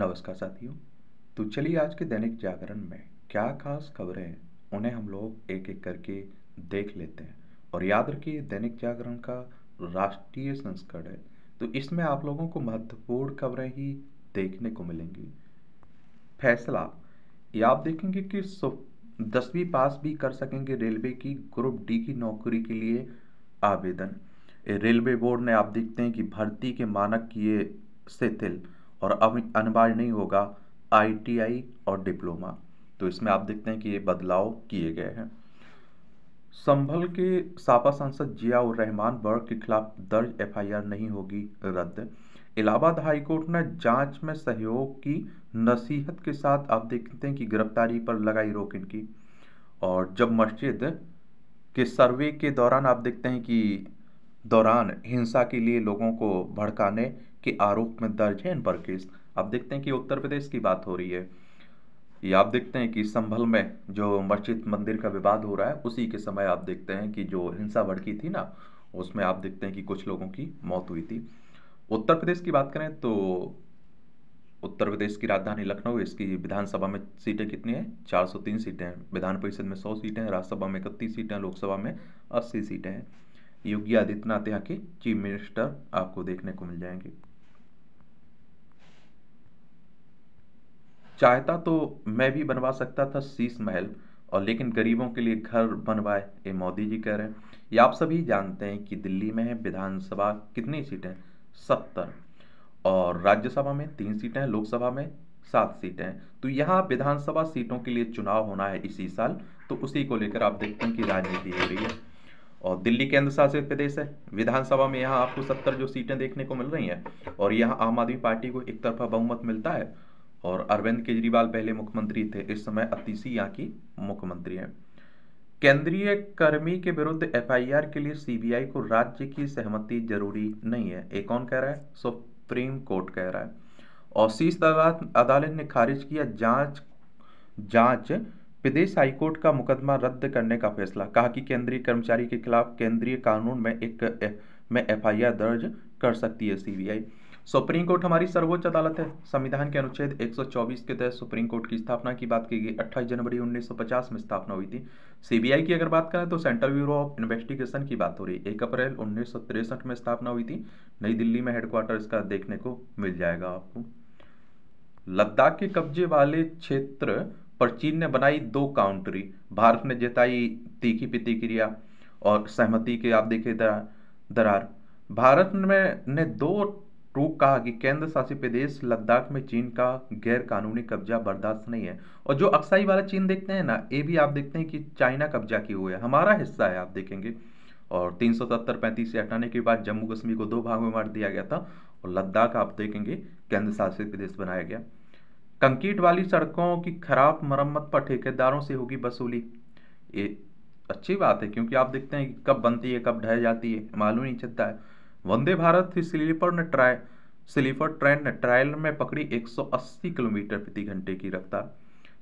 नमस्कार साथियों। तो चलिए आज के दैनिक जागरण में क्या खास खबरें हैं उन्हें हम लोग एक एक करके देख लेते हैं। और याद रखिए दैनिक जागरण का राष्ट्रीय संस्करण है, तो इसमें आप लोगों को महत्वपूर्ण खबरें ही देखने को मिलेंगी। फैसला, ये आप देखेंगे कि 10वीं पास भी कर सकेंगे रेलवे की ग्रुप डी की नौकरी के लिए आवेदन। रेलवे बोर्ड ने आप देखते हैं कि भर्ती के मानक किए शिथिल और अब अनिवार्य नहीं होगा आईटीआई और डिप्लोमा। तो इसमें आप देखते हैं कि ये बदलाव किए गए हैं। संभल के सापा सांसद जिया उर रहमान वर्ग के खिलाफ दर्ज एफआईआर नहीं होगी रद्द। इलाहाबाद हाईकोर्ट ने जांच में सहयोग की नसीहत के साथ आप देखते हैं कि गिरफ्तारी पर लगाई रोक इनकी। और जब मस्जिद के सर्वे के दौरान आप देखते हैं कि दौरान हिंसा के लिए लोगों को भड़काने के आरोप में दर्ज है इन पर केस। आप देखते हैं कि उत्तर प्रदेश की बात हो रही है। ये आप देखते हैं कि संभल में जो मस्जिद मंदिर का विवाद हो रहा है उसी के समय आप देखते हैं कि जो हिंसा भड़की थी ना, उसमें आप देखते हैं कि कुछ लोगों की मौत हुई थी। उत्तर प्रदेश की बात करें तो उत्तर प्रदेश की राजधानी लखनऊ, इसकी विधानसभा में सीटें कितनी हैं? 403 सीटें हैं। विधान परिषद में 100 सीटें हैं, राज्यसभा में 31 सीटें हैं, लोकसभा में 80 सीटें हैं। योगी आदित्यनाथ यहाँ के चीफ मिनिस्टर आपको देखने को मिल जाएंगे। चाहता तो मैं भी बनवा सकता था शीश महल, और लेकिन गरीबों के लिए घर बनवाए, ये मोदी जी कह रहे हैं। ये आप सभी जानते हैं कि दिल्ली में है विधानसभा कितनी सीटें? 70। और राज्यसभा में 3 सीटें हैं, लोकसभा में 7 सीटें हैं। तो यहाँ विधानसभा सीटों के लिए चुनाव होना है इसी साल, तो उसी को लेकर आप देखते हैं कि राजनीति हो रही है। और दिल्ली केंद्र शासित प्रदेश है, विधानसभा में यहाँ आपको 70 जो सीटें देखने को मिल रही हैं, और यहाँ आम आदमी पार्टी को एक तरफा बहुमत मिलता है। और अरविंद केजरीवाल पहले मुख्यमंत्री थे, इस समय अतीसी यहाँ की मुख्यमंत्री हैं। केंद्रीय कर्मी के विरुद्ध एफआईआर के लिए सीबीआई को राज्य की सहमति जरूरी नहीं है, ये कौन कह रहा है? सुप्रीम कोर्ट कह रहा है। और शीर्ष अदालत ने खारिज किया जांच जांच प्रदेश हाईकोर्ट का मुकदमा रद्द करने का फैसला। कहा कि केंद्रीय कर्मचारी के खिलाफ केंद्रीय कानून में एफआईआर दर्ज कर सकती है सीबीआई। सुप्रीम कोर्ट हमारी सर्वोच्च अदालत है। संविधान के अनुच्छेद 124 के तहत सुप्रीम कोर्ट की स्थापना की बात की गई। 28 जनवरी 1950 में स्थापना हुई थी। सीबीआई की अगर बात करें तो सेंट्रल ब्यूरो ऑफ इन्वेस्टिगेशन की बात हो रही है। 1 अप्रैल 1963 में स्थापना हुई थी। नई दिल्ली में हेडक्वार्टर इसका देखने को मिल जाएगा आपको। लद्दाख के कब्जे वाले क्षेत्र पर चीन ने बनाई 2 काउंट्री। भारत ने जताई तीखी प्रतिक्रिया और सहमति के आप देखे दरार। भारत में ने 2 टूक कहा कि केंद्र शासित प्रदेश लद्दाख में चीन का गैर कानूनी कब्जा बर्दाश्त नहीं है। और जो अक्साई वाला चीन देखते हैं ना, ये भी आप देखते हैं कि चाइना कब्जा किए हुए है, हमारा हिस्सा है आप देखेंगे। और 370-35 से हटाने के बाद जम्मू कश्मीर को 2 भागों में बांट दिया गया था, और लद्दाख आप देखेंगे केंद्र शासित प्रदेश बनाया गया। कंक्रीट वाली सड़कों की खराब मरम्मत पर ठेकेदारों से होगी वसूली। ये अच्छी बात है, क्योंकि आप देखते हैं कि कब बनती है कब ढह जाती है मालूम नहीं चलता है। वंदे भारत स्लीपर ट्रेन ने ट्रायल में पकड़ी 180 किलोमीटर प्रति घंटे की रफ्तार।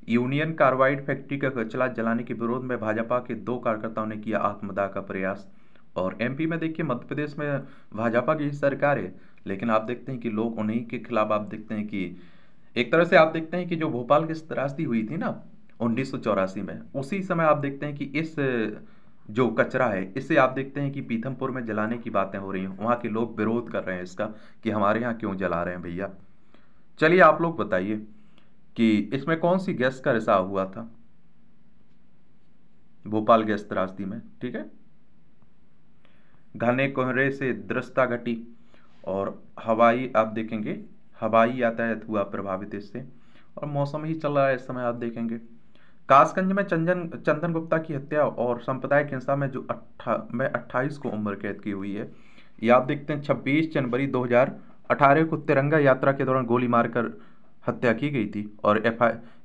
यूनियन कार्बाइड फैक्ट्री का कचरा जलाने के विरोध में भाजपा के 2 कार्यकर्ताओं ने किया आत्मदाह का प्रयास। और एमपी में देखिए, मध्य प्रदेश में भाजपा की सरकार है, लेकिन आप देखते हैं कि लोग उन्हीं के खिलाफ आप देखते हैं कि एक तरह से आप देखते हैं कि जो भोपाल की त्रासदी हुई थी ना 1984 में, उसी समय आप देखते हैं कि इस जो कचरा है इसे आप देखते हैं कि पीथमपुर में जलाने की बातें हो रही हैं। वहाँ के लोग विरोध कर रहे हैं इसका कि हमारे यहाँ क्यों जला रहे हैं भैया। चलिए आप लोग बताइए कि इसमें कौन सी गैस का रिसाव हुआ था भोपाल गैस त्रासदी में? ठीक है, घने कोहरे से दृश्यता घटी, और हवाई आप देखेंगे हवाई यातायात हुआ प्रभावित इससे। और मौसम ही चल रहा है इस समय आप देखेंगे। कासगंज में चंदन गुप्ता की हत्या और सांप्रदायिक हिंसा में 28 को उम्र कैद की हुई है। ये आप देखते हैं 26 जनवरी 2018 को तिरंगा यात्रा के दौरान गोली मारकर हत्या की गई थी। और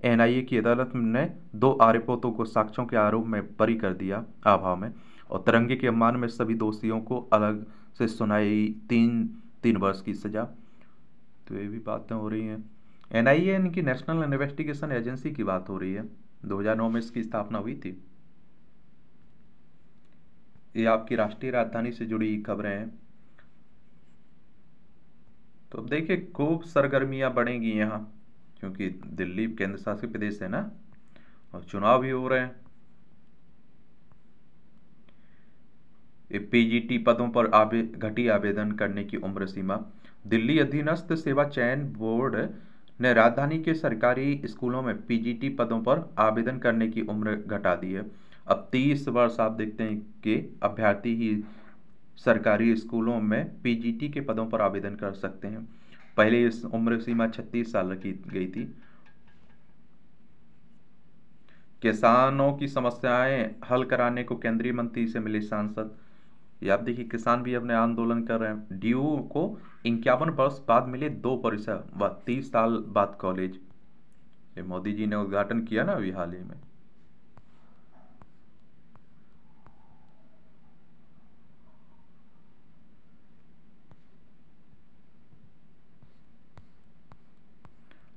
एनआईए की अदालत ने 2 आरोपितों को साक्ष्यों के आरोप में बरी कर दिया अभाव में। और तिरंगे के अपमान में सभी दोषियों को अलग से सुनाई 3 वर्ष की सजा। तो ये भी बातें हो रही हैं। एनआईए इनकी नेशनल इन्वेस्टिगेशन एजेंसी की बात हो रही है। 2009 में इसकी स्थापना हुई थी। ये आपकी राष्ट्रीय राजधानी से जुड़ी खबरें हैं। तो अब देखिए खूब सरगर्मियां बढ़ेंगी यहाँ। क्योंकि दिल्ली केंद्र शासित प्रदेश है ना, और चुनाव भी हो रहे हैं। पीजीटी पदों पर घटी आवेदन करने की उम्र सीमा। दिल्ली अधीनस्थ सेवा चयन बोर्ड ने राजधानी के सरकारी स्कूलों में पीजीटी पदों पर आवेदन करने की उम्र घटा दी है। अब 30 वर्ष आप देखते हैं कि अभ्यर्थी ही सरकारी स्कूलों में पीजीटी के पदों पर आवेदन कर सकते हैं। पहले इस उम्र सीमा 36 साल रखी गई थी। किसानों की समस्याएं हल कराने को केंद्रीय मंत्री से मिले सांसद। ये आप देखिए, किसान भी अपने आंदोलन कर रहे हैं। डीयू को 51 वर्ष बाद मिले 2 परिसर व 30 साल बाद कॉलेज। ये मोदी जी ने उद्घाटन किया ना अभी हाल ही में।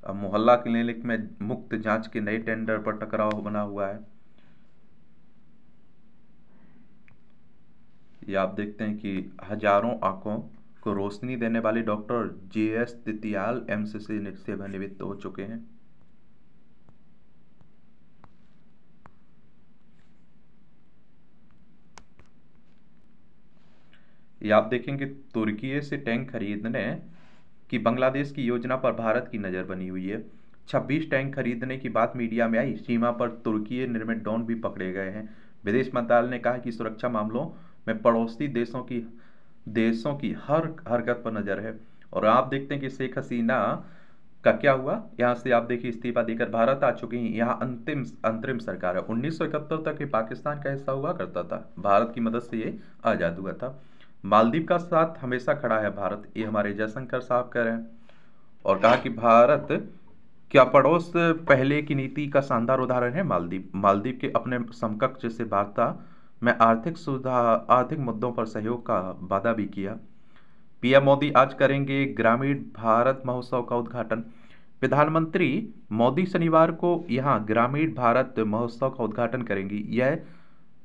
अब मोहल्ला क्लिनिक में मुफ्त जांच के नए टेंडर पर टकराव बना हुआ है। ये आप देखते हैं कि हजारों आंखों को रोशनी देने वाले डॉक्टर JS तितियाल एम्स से सेवानिवृत्त हो चुके हैं। ये आप देखेंगे, तुर्की से टैंक खरीदने की बांग्लादेश की योजना पर भारत की नज़र बनी हुई है। 26 टैंक खरीदने की बात मीडिया में आई। सीमा पर तुर्की निर्मित ड्रोन भी पकड़े गए हैं। विदेश मंत्रालय ने कहा कि सुरक्षा मामलों में पड़ोसी देशों की हर हरकत पर नजर है। और आप देखते हैं कि शेख हसीना का क्या हुआ। यहाँ से आप देखिए, इस्तीफा देकर भारत आ चुकी हैं। यहाँ अंतरिम सरकार है। 1971 तक ये पाकिस्तान का हिस्सा हुआ करता था। भारत की मदद से ये आज़ाद हुआ था। मालदीव का साथ हमेशा खड़ा है भारत, ये हमारे जयशंकर साहब कह रहे हैं। और कहा कि भारत क्या पड़ोस पहले की नीति का शानदार उदाहरण है। मालदीव के अपने समकक्ष से वार्ता में आर्थिक मुद्दों पर सहयोग का वादा भी किया। पीएम मोदी आज करेंगे ग्रामीण भारत महोत्सव का उद्घाटन। प्रधानमंत्री मोदी शनिवार को यहां ग्रामीण भारत महोत्सव का उद्घाटन करेंगी।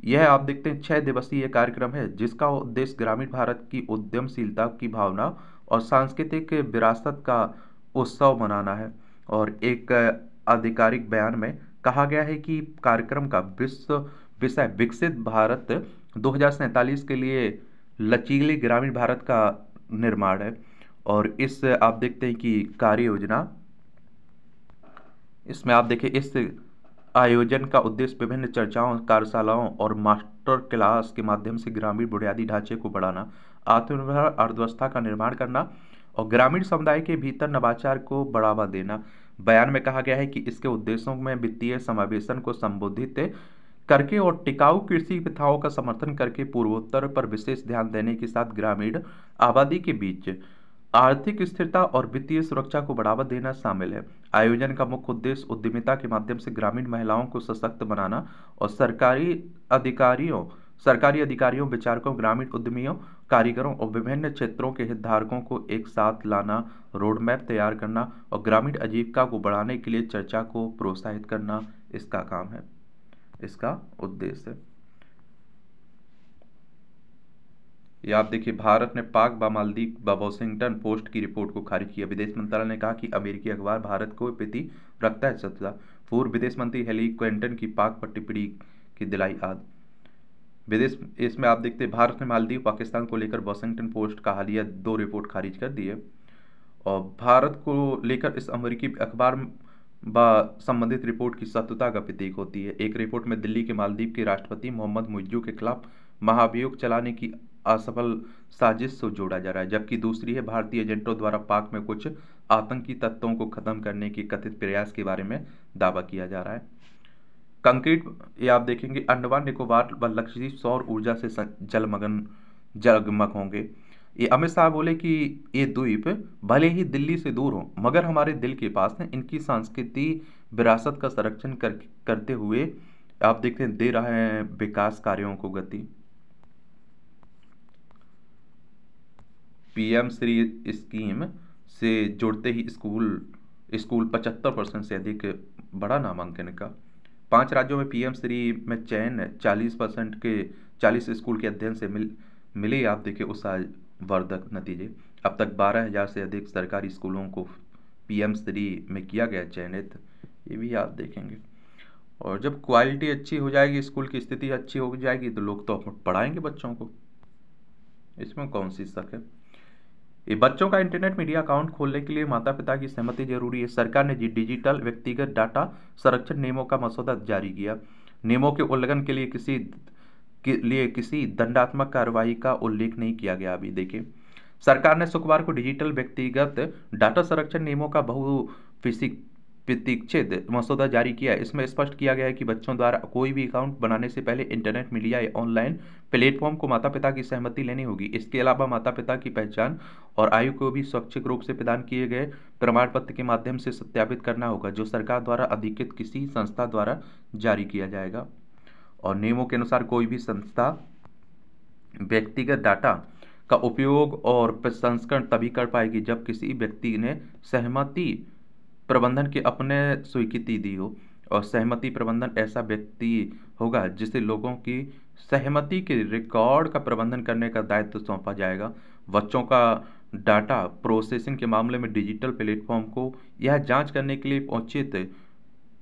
यह आप देखते हैं 6 दिवसीय कार्यक्रम है, जिसका उद्देश्य ग्रामीण भारत की उद्यमशीलता की भावना और सांस्कृतिक विरासत का उत्सव मनाना है। और एक आधिकारिक बयान में कहा गया है कि कार्यक्रम का विषय विकसित भारत 2047 के लिए लचीले ग्रामीण भारत का निर्माण है। और इस आप देखते हैं कि कार्य योजना, इसमें आप देखिए, इस आयोजन का उद्देश्य विभिन्न चर्चाओं, कार्यशालाओं और मास्टर क्लास के माध्यम से ग्रामीण बुनियादी ढांचे को बढ़ाना, आत्मनिर्भर अर्थव्यवस्था का निर्माण करना और ग्रामीण समुदाय के भीतर नवाचार को बढ़ावा देना। बयान में कहा गया है कि इसके उद्देश्यों में वित्तीय समावेशन को संबोधित करके और टिकाऊ कृषि प्रथाओं का समर्थन करके पूर्वोत्तर पर विशेष ध्यान देने के साथ ग्रामीण आबादी के बीच आर्थिक स्थिरता और वित्तीय सुरक्षा को बढ़ावा देना शामिल है। आयोजन का मुख्य उद्देश्य उद्यमिता के माध्यम से ग्रामीण महिलाओं को सशक्त बनाना और सरकारी अधिकारियों, विचारकों, ग्रामीण उद्यमियों, कारीगरों और विभिन्न क्षेत्रों के हितधारकों को एक साथ लाना, रोडमैप तैयार करना और ग्रामीण आजीविका को बढ़ाने के लिए चर्चा को प्रोत्साहित करना इसका काम है, इसका उद्देश्य है। ये आप देखिए, भारत ने पाक व मालदीव व वॉशिंगटन पोस्ट की रिपोर्ट को खारिज किया। विदेश मंत्रालय ने कहा कि अमेरिकी अखबार भारत को प्रति रखता है सत्ता। पूर्व विदेश मंत्री हेली क्लिंटन की पाक पर टिप्पणी की दिलाई याद। इसमें आप देखते हैं, भारत ने मालदीव पाकिस्तान को लेकर वॉशिंगटन पोस्ट का हालिया 2 रिपोर्ट खारिज कर दी है। और भारत को लेकर इस अमेरिकी अखबार व संबंधित रिपोर्ट की सत्यता का प्रतीक होती है। एक रिपोर्ट में दिल्ली के मालदीव के राष्ट्रपति मोहम्मद मुइज्जू के खिलाफ महाभियोग चलाने की असफल साजिश से जोड़ा जा रहा है, जबकि दूसरी है भारतीय एजेंटों द्वारा पाक में कुछ आतंकी तत्वों को खत्म करने के कथित प्रयास के बारे में दावा किया जा रहा है। कंक्रीट, ये आप देखेंगे, अंडमान निकोबार व लक्षद्वीप सौर ऊर्जा से जगमग होंगे। ये अमित शाह बोले कि ये द्वीप भले ही दिल्ली से दूर हो मगर हमारे दिल के पास हैं। इनकी सांस्कृतिक विरासत का संरक्षण करते हुए आप देखते हैं दे रहे हैं विकास कार्यों को गति। पीएम श्री स्कीम से जुड़ते ही स्कूल 75% से अधिक, बड़ा नामांकन का। 5 राज्यों में पीएम श्री में चयन 40% के 40 स्कूल के अध्ययन से मिले आप देखिए उत्साहवर्धक नतीजे। अब तक 12,000 से अधिक सरकारी स्कूलों को PM श्री में किया गया चयनित, ये भी आप देखेंगे। और जब क्वालिटी अच्छी हो जाएगी, स्कूल की स्थिति अच्छी हो जाएगी, तो लोग तो पढ़ाएंगे बच्चों को, इसमें कौन सी शक है। ये बच्चों का इंटरनेट मीडिया अकाउंट खोलने के लिए माता पिता की सहमति जरूरी है। सरकार ने डिजिटल व्यक्तिगत डाटा संरक्षण नियमों का मसौदा जारी किया। नियमों के उल्लंघन के लिए किसी दंडात्मक कार्रवाई का उल्लेख नहीं किया गया। अभी देखिए, सरकार ने शुक्रवार को डिजिटल व्यक्तिगत डाटा संरक्षण नियमों का प्रतीक्षित मसौदा जारी किया। इसमें स्पष्ट किया गया है कि बच्चों द्वारा कोई भी अकाउंट बनाने से पहले इंटरनेट मीडिया या ऑनलाइन प्लेटफॉर्म को माता पिता की सहमति लेनी होगी। इसके अलावा माता पिता की पहचान और आयु को भी स्वैच्छिक रूप से प्रदान किए गए प्रमाण पत्र के माध्यम से सत्यापित करना होगा, जो सरकार द्वारा अधिकृत किसी संस्था द्वारा जारी किया जाएगा। और नियमों के अनुसार कोई भी संस्था व्यक्तिगत डाटा का उपयोग और प्रसंस्करण तभी कर पाएगी जब किसी व्यक्ति ने सहमति प्रबंधन की अपने स्वीकृति दी हो। और सहमति प्रबंधन ऐसा व्यक्ति होगा जिसे लोगों की सहमति के रिकॉर्ड का प्रबंधन करने का दायित्व सौंपा जाएगा। बच्चों का डाटा प्रोसेसिंग के मामले में डिजिटल प्लेटफॉर्म को यह जांच करने के लिए उचित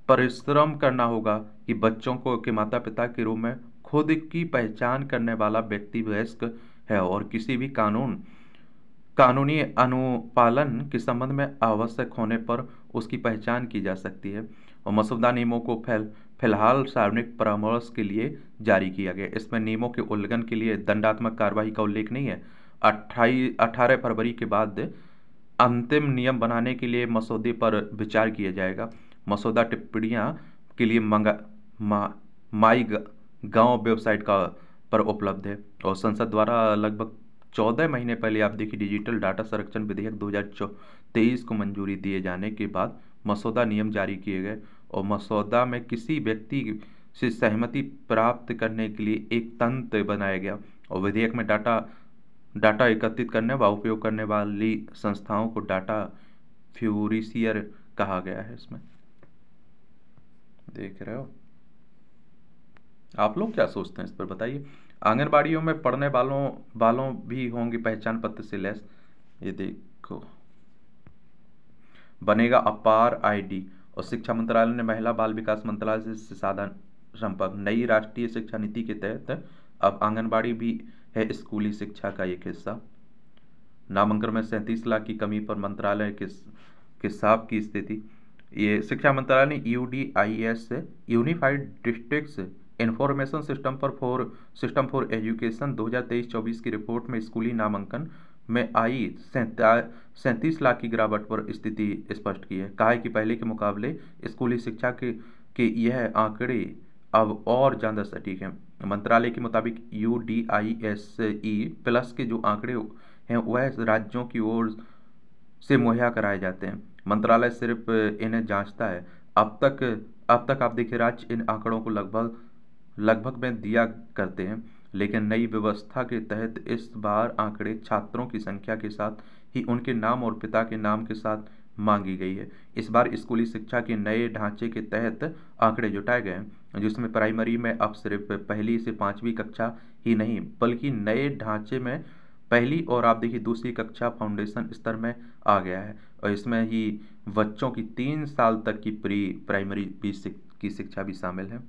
परिश्रम करना होगा कि बच्चों को के माता पिता के रूप में खुद की पहचान करने वाला व्यक्ति वयस्क है और किसी भी कानूनी अनुपालन के संबंध में आवश्यक होने पर उसकी पहचान की जा सकती है। और मसौदा नियमों को फिलहाल सार्वजनिक परामर्श के लिए जारी किया गया। इसमें नियमों के उल्लंघन के लिए दंडात्मक कार्रवाई का उल्लेख नहीं है। 18 फरवरी के बाद अंतिम नियम बनाने के लिए मसौदे पर विचार किया जाएगा। मसौदा टिप्पणियां के लिए माई गांव वेबसाइट पर उपलब्ध है। और संसद द्वारा लगभग 14 महीने पहले आप देखिए डिजिटल डाटा संरक्षण विधेयक 2023 को मंजूरी दिए जाने के बाद मसौदा नियम जारी किए गए। और मसौदा में किसी व्यक्ति से सहमति प्राप्त करने के लिए एक तंत्र बनाया गया। और विधेयक में डाटा एकत्रित करने व उपयोग करने वाली संस्थाओं को डाटा फ्यूरिसियर कहा गया है। इसमें देख रहे हो, आप लोग क्या सोचते हैं इस पर बताइए। आंगनबाड़ियों में पढ़ने वालों भी होंगे पहचान पत्र से लैस। ये देखो, बनेगा अपार ID। और शिक्षा मंत्रालय ने महिला बाल विकास मंत्रालय से साधा संपर्क। नई राष्ट्रीय शिक्षा नीति के तहत अब आंगनबाड़ी भी है स्कूली शिक्षा का एक हिस्सा। नामांकन में 37 लाख की कमी पर मंत्रालय के साफ की स्थिति। ये शिक्षा मंत्रालय ने UDIS unified districts information system for education 2023-24 की रिपोर्ट में स्कूली नामांकन में आई 37 लाख की गिरावट पर स्थिति स्पष्ट की है। कहा है कि पहले के मुकाबले स्कूली शिक्षा के यह आंकड़े अब और ज़्यादा सटीक हैं। मंत्रालय के मुताबिक UDISE+ के जो आंकड़े हैं वह राज्यों की ओर से मुहैया कराए जाते हैं। मंत्रालय सिर्फ इन्हें जांचता है। अब तक आप देखिए राज्य इन आंकड़ों को लगभग में दिया करते हैं, लेकिन नई व्यवस्था के तहत इस बार आंकड़े छात्रों की संख्या के साथ ही उनके नाम और पिता के नाम के साथ मांगी गई है। इस बार स्कूली शिक्षा के नए ढांचे के तहत आंकड़े जुटाए गए हैं, जिसमें प्राइमरी में अब सिर्फ पहली से 5वीं कक्षा ही नहीं बल्कि नए ढांचे में पहली और आप देखिए दूसरी कक्षा फाउंडेशन स्तर में आ गया है। और इसमें ही बच्चों की 3 साल तक की प्री प्राइमरी की शिक्षा भी शामिल है।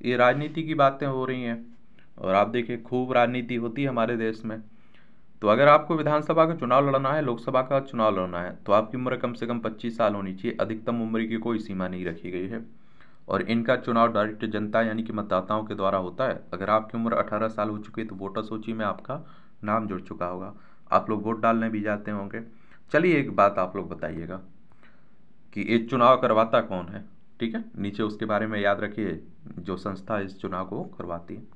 ये राजनीति की बातें हो रही हैं और आप देखिए खूब राजनीति होती है हमारे देश में। तो अगर आपको विधानसभा का चुनाव लड़ना है, लोकसभा का चुनाव लड़ना है, तो आपकी उम्र कम से कम 25 साल होनी चाहिए। अधिकतम उम्र की कोई सीमा नहीं रखी गई है। और इनका चुनाव डायरेक्ट जनता यानी कि मतदाताओं के द्वारा होता है। अगर आपकी उम्र 18 साल हो चुकी है तो वोटर सूची में आपका नाम जुड़ चुका होगा। आप लोग वोट डालने भी जाते होंगे। चलिए एक बात आप लोग बताइएगा कि ये चुनाव करवाता कौन है। ठीक है, नीचे उसके बारे में याद रखिए, जो संस्था इस चुनाव को करवाती है।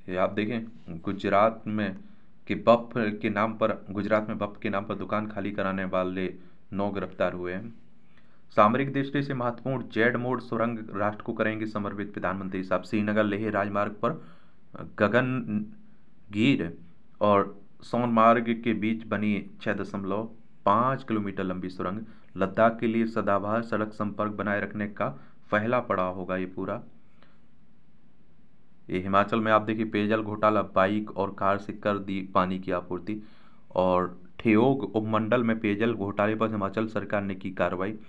ये आप देखें गुजरात में बफ के नाम पर दुकान खाली कराने वाले 9 गिरफ्तार हुए हैं। सामरिक दृष्टि से महत्वपूर्ण जेड मोड सुरंग राष्ट्र को करेंगे समर्पित प्रधानमंत्री साहब। श्रीनगर लेह राजमार्ग पर गगनगीर और सोनमार्ग के बीच बनी 6.5 किलोमीटर लंबी सुरंग लद्दाख के लिए सदाबहार सड़क संपर्क बनाए रखने का पहला पड़ाव होगा ये पूरा। ये हिमाचल में आप देखिए पेयजल घोटाला, बाइक और कार से कर दी पानी की आपूर्ति। और ठियोग उपमंडल में पेयजल घोटाले पर हिमाचल सरकार ने की कार्रवाई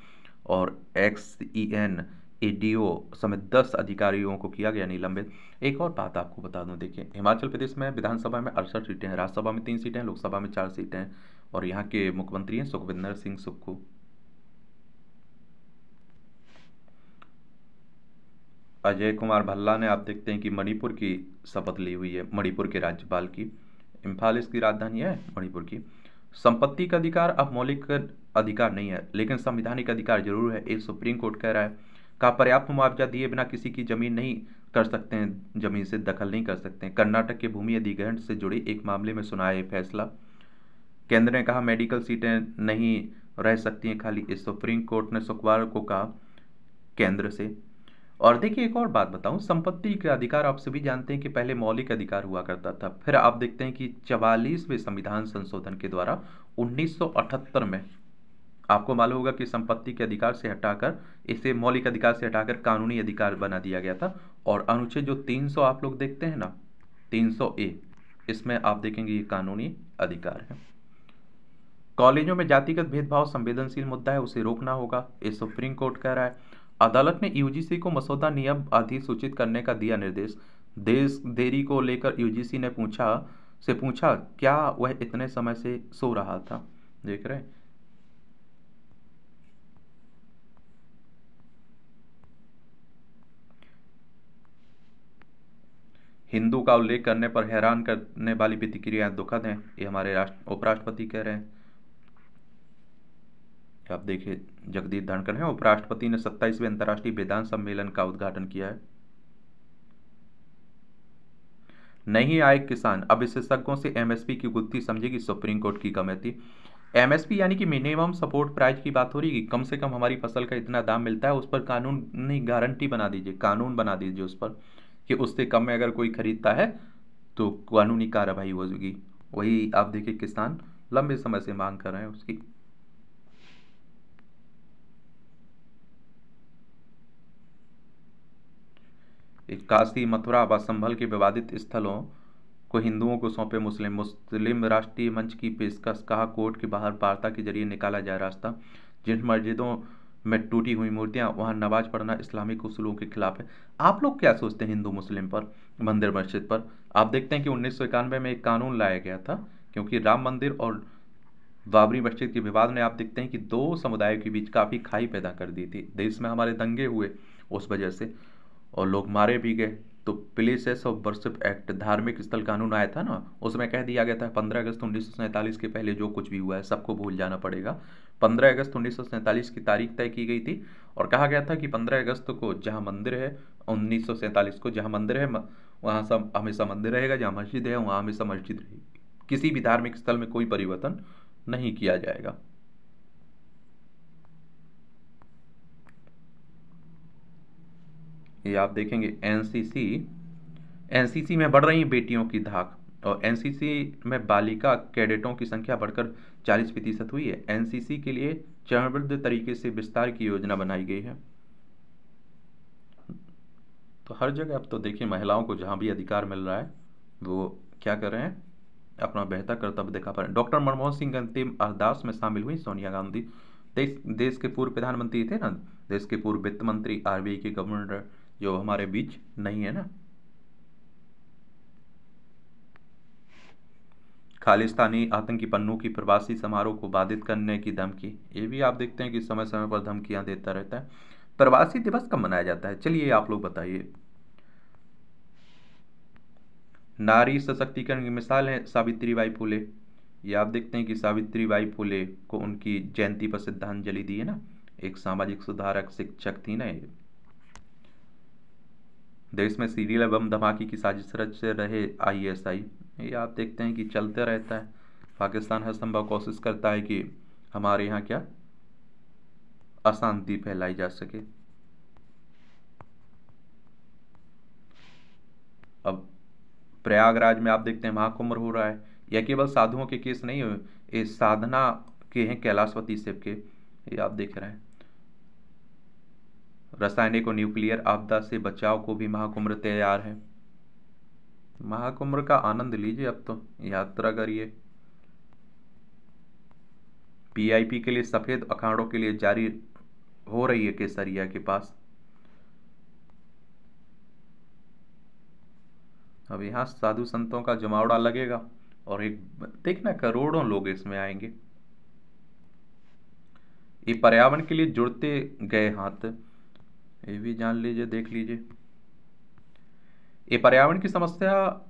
और XEN ADO समेत 10 अधिकारियों को किया गया निलंबित। एक और बात आपको बता दूं, देखिए हिमाचल प्रदेश में विधानसभा में 68 सीटें हैं, राज्यसभा में 3 सीटें हैं, लोकसभा में 4 सीटें हैं और यहाँ के मुख्यमंत्री हैं सुखविंदर सिंह सुक्खू। अजय कुमार भल्ला ने आप देखते हैं कि मणिपुर की शपथ ली हुई है, मणिपुर के राज्यपाल की। इम्फाल इसकी राजधानी है मणिपुर की। संपत्ति का अधिकार अब मौलिक अधिकार नहीं है लेकिन संवैधानिक अधिकार जरूर है, ये सुप्रीम कोर्ट कह रहा है। का पर्याप्त मुआवजा दिए बिना किसी की जमीन नहीं कर सकते हैं, जमीन से दखल नहीं कर सकते हैं। कर्नाटक के भूमि अधिग्रहण से जुड़े एक मामले में सुनाया ये फैसला। केंद्र ने कहा मेडिकल सीटें नहीं रह सकती हैं खाली, इस सुप्रीम कोर्ट ने शुक्रवार को कहा केंद्र से। और देखिए एक और बात बताऊं, संपत्ति के अधिकार आप सभी जानते हैं कि पहले मौलिक अधिकार हुआ करता था, फिर आप देखते हैं कि 44वें संविधान संशोधन के द्वारा 1978 में आपको मालूम होगा कि संपत्ति के अधिकार से हटाकर इसे मौलिक अधिकार से हटाकर कानूनी अधिकार बना दिया गया था। और अनुच्छेद जो 300 आप लोग देखते हैं ना, 300A, इसमें आप देखेंगे ये कानूनी अधिकार है। कॉलेजों में जातिगत भेदभाव संवेदनशील मुद्दा है, उसे रोकना होगा, ये सुप्रीम कोर्ट कह रहा है। अदालत ने यूजीसी को मसौदा नियम अधिसूचित करने का दिया निर्देश। देरी को लेकर यूजीसी ने पूछा क्या वह इतने समय से सो रहा था। देख रहे हैं, हिंदू का उल्लेख करने पर हैरान करने वाली प्रतिक्रियाएं दुखद हैं, ये हमारे उपराष्ट्रपति कह रहे हैं। आप देखिए जगदीप धनखड़ हैं, उपराष्ट्रपति ने 27वें अंतर्राष्ट्रीय वेदांत सम्मेलन का उद्घाटन किया है। नहीं आए किसान, अब विशेषज्ञों से एमएसपी की गुत्थी समझेगी सुप्रीम कोर्ट की कमेटी। एमएसपी यानी कि मिनिमम सपोर्ट प्राइस की बात हो रही है कि कम से कम हमारी फसल का इतना दाम मिलता है, उस पर कानूनी गारंटी बना दीजिए, कानून बना दीजिए उस पर कि उससे कम में अगर कोई खरीदता है तो कानूनी कार्रवाई होगी। वही आप देखिए किसान लंबे समय से मांग कर रहे हैं उसकी। काशी, मथुरा व संभल के विवादित स्थलों को हिंदुओं को सौंपे मुस्लिम राष्ट्रीय मंच की पेशकश, कहा कोर्ट के बाहर वार्ता के जरिए निकाला जाए रास्ता। जिन मस्जिदों में टूटी हुई मूर्तियां, वहां नमाज पढ़ना इस्लामिक उसूलों के खिलाफ है। आप लोग क्या सोचते हैं हिंदू मुस्लिम पर, मंदिर मस्जिद पर? आप देखते हैं कि 1991 में एक कानून लाया गया था क्योंकि राम मंदिर और बाबरी मस्जिद के विवाद ने आप देखते हैं कि दो समुदायों के बीच काफ़ी खाई पैदा कर दी थी। देश में हमारे दंगे हुए उस वजह से और लोग मारे भी गए। तो प्लेसेस ऑफ वर्शिप एक्ट, धार्मिक स्थल कानून आया था ना, उसमें कह दिया गया था 15 अगस्त 1947 के पहले जो कुछ भी हुआ है सबको भूल जाना पड़ेगा। 15 अगस्त 1947 की तारीख तय की गई थी और कहा गया था कि 15 अगस्त को जहाँ मंदिर है, 1947 को जहाँ मंदिर है वहाँ सब हमेशा मंदिर रहेगा, जहाँ मस्जिद है वहाँ हमेशा मस्जिद रहेगी, किसी भी धार्मिक स्थल में कोई परिवर्तन नहीं किया जाएगा। ये आप देखेंगे एनसीसी में बढ़ रही बेटियों की धाक और एनसीसी में बालिका कैडेटों की संख्या बढ़कर 40% हुई है। एनसीसी के लिए चरणबद्ध तरीके से विस्तार की योजना बनाई गई है। तो हर जगह अब तो देखिए महिलाओं को जहां भी अधिकार मिल रहा है वो क्या कर रहे हैं, अपना बेहतर कर्तव्य दिखा पा रहे हैं। डॉक्टर मनमोहन सिंह अंतिम अरदास में शामिल हुई सोनिया गांधी। देश के पूर्व प्रधानमंत्री थे ना, देश के पूर्व वित्त मंत्री, आरबीआई के गवर्नर, जो हमारे बीच नहीं है ना। खालिस्तानी आतंकी पन्नू की प्रवासी समारोह को बाधित करने की धमकी, ये भी आप देखते हैं कि समय समय पर धमकियां देता रहता है। प्रवासी दिवस कब मनाया जाता है, चलिए आप लोग बताइए। नारी सशक्तिकरण की मिसाल है सावित्रीबाई फुले। ये आप देखते हैं कि सावित्रीबाई फुले को उनकी जयंती पर श्रद्धांजलि दी है ना, एक सामाजिक सुधारक शिक्षक थी ना ये। देश में सीरियल बम धमाके की साजिश रच रहे आईएसआई, ये आप देखते हैं कि चलते रहता है। पाकिस्तान हर संभव कोशिश करता है कि हमारे यहाँ क्या अशांति फैलाई जा सके। अब प्रयागराज में आप देखते हैं महाकुंभ हो रहा है। यह केवल साधुओं के केस नहीं हुए, ये साधना के हैं कैलाशपति शिव के, ये आप देख रहे हैं। रासायनिक और न्यूक्लियर आपदा से बचाव को भी महाकुंभ तैयार है। महाकुंभ का आनंद लीजिए, अब तो यात्रा करिए। पीआईपी के लिए सफेद अखाड़ों के लिए जारी हो रही है केसरिया के पास। अब यहाँ साधु संतों का जमावड़ा लगेगा और एक देखना करोड़ों लोग इसमें आएंगे। ये पर्यावरण के लिए जुड़ते गए हाथ, ये भी जान लीजिए, देख लीजिए। ये पर्यावरण की समस्या